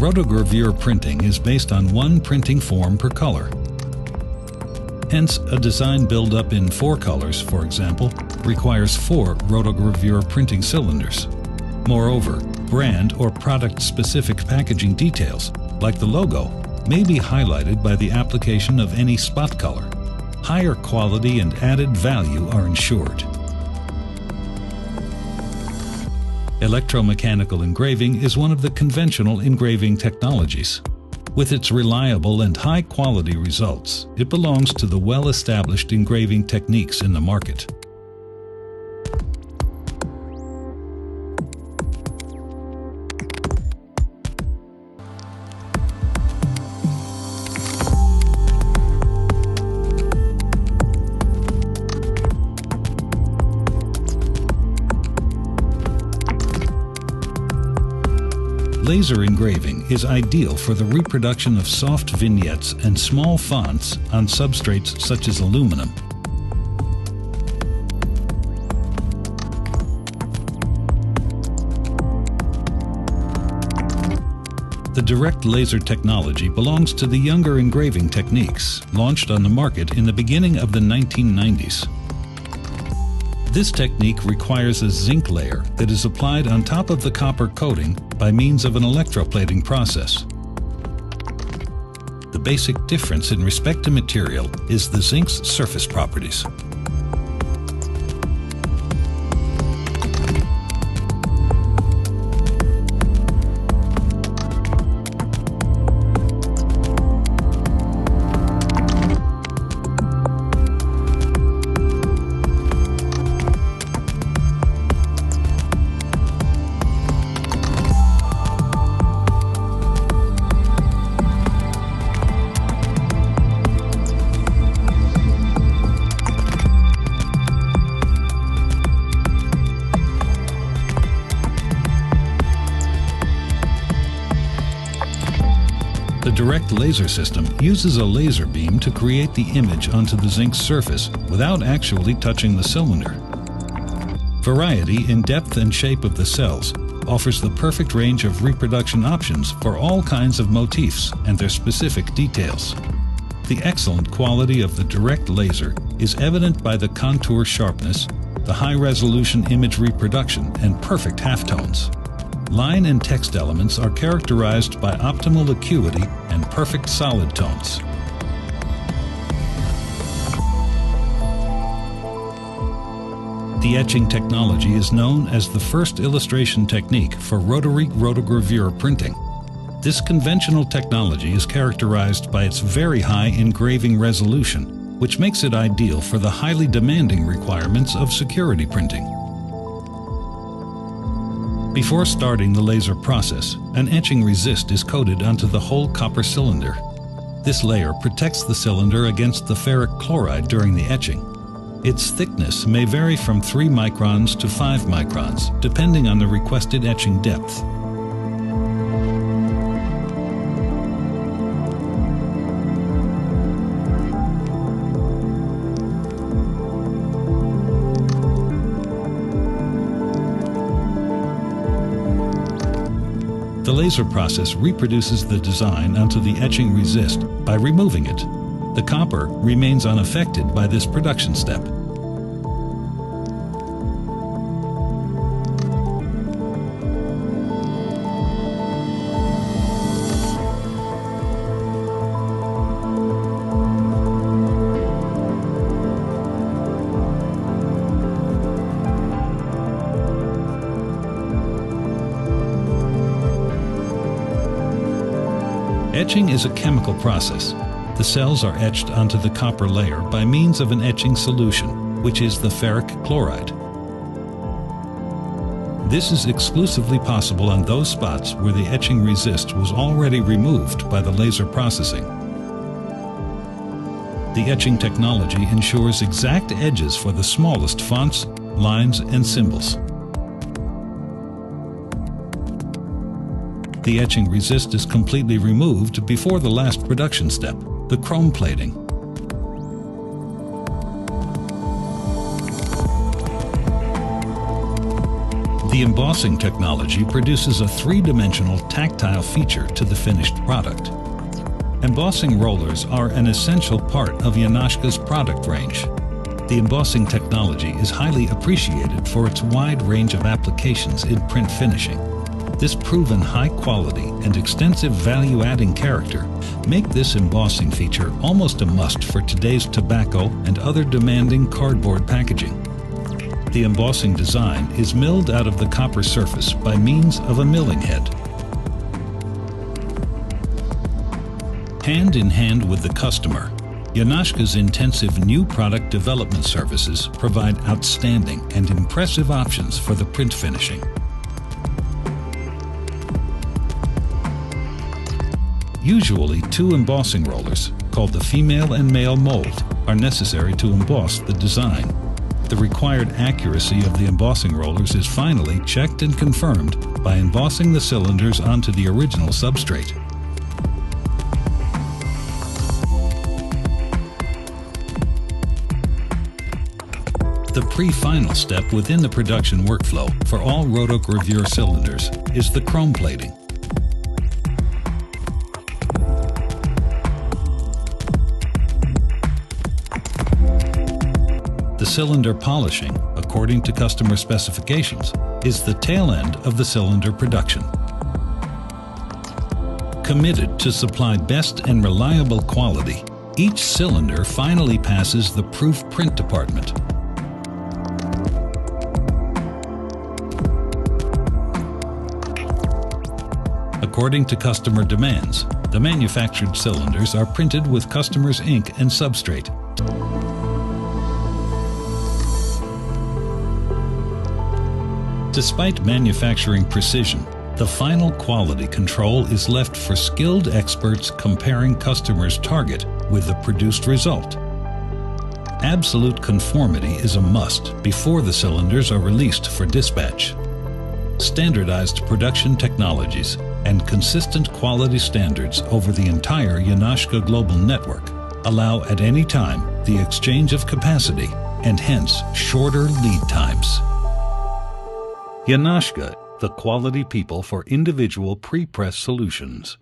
rotogravure printing is based on one printing form per color. Hence, a design build-up in 4 colors, for example, requires 4 rotogravure printing cylinders. Moreover, brand or product-specific packaging details, like the logo, may be highlighted by the application of any spot color. Higher quality and added value are ensured. Electromechanical engraving is one of the conventional engraving technologies. With its reliable and high-quality results, it belongs to the well-established engraving techniques in the market. Laser engraving is ideal for the reproduction of soft vignettes and small fonts on substrates such as aluminum. The direct laser technology belongs to the younger engraving techniques, launched on the market in the beginning of the 1990s. This technique requires a zinc layer that is applied on top of the copper coating by means of an electroplating process. The basic difference in respect to material is the zinc's surface properties. The direct laser system uses a laser beam to create the image onto the zinc surface without actually touching the cylinder. Variety in depth and shape of the cells offers the perfect range of reproduction options for all kinds of motifs and their specific details. The excellent quality of the direct laser is evident by the contour sharpness, the high-resolution image reproduction, and perfect halftones. Line and text elements are characterized by optimal acuity and perfect solid tones. The etching technology is known as the first illustration technique for rotary rotogravure printing. This conventional technology is characterized by its very high engraving resolution, which makes it ideal for the highly demanding requirements of security printing. Before starting the laser process, an etching resist is coated onto the whole copper cylinder. This layer protects the cylinder against the ferric chloride during the etching. Its thickness may vary from 3 microns to 5 microns, depending on the requested etching depth. The laser process reproduces the design onto the etching resist by removing it. The copper remains unaffected by this production step. Etching is a chemical process. The cells are etched onto the copper layer by means of an etching solution, which is the ferric chloride. This is exclusively possible on those spots where the etching resist was already removed by the laser processing. The etching technology ensures exact edges for the smallest fonts, lines, and symbols. The etching resist is completely removed before the last production step, the chrome plating. The embossing technology produces a three-dimensional tactile feature to the finished product. Embossing rollers are an essential part of Janauska's product range. The embossing technology is highly appreciated for its wide range of applications in print finishing. This proven high quality and extensive value-adding character make this embossing feature almost a must for today's tobacco and other demanding cardboard packaging. The embossing design is milled out of the copper surface by means of a milling head. Hand in hand with the customer, Janauska's intensive new product development services provide outstanding and impressive options for the print finishing. Usually, two embossing rollers, called the female and male mold, are necessary to emboss the design. The required accuracy of the embossing rollers is finally checked and confirmed by embossing the cylinders onto the original substrate. The pre-final step within the production workflow for all rotogravure cylinders is the chrome plating. The cylinder polishing, according to customer specifications, is the tail end of the cylinder production. Committed to supply best and reliable quality, each cylinder finally passes the proof print department. According to customer demands, the manufactured cylinders are printed with customers' ink and substrate. Despite manufacturing precision, the final quality control is left for skilled experts comparing customers' target with the produced result. Absolute conformity is a must before the cylinders are released for dispatch. Standardized production technologies and consistent quality standards over the entire Janauska global network allow at any time the exchange of capacity and hence shorter lead times. Janauska, the quality people for individual pre-press solutions.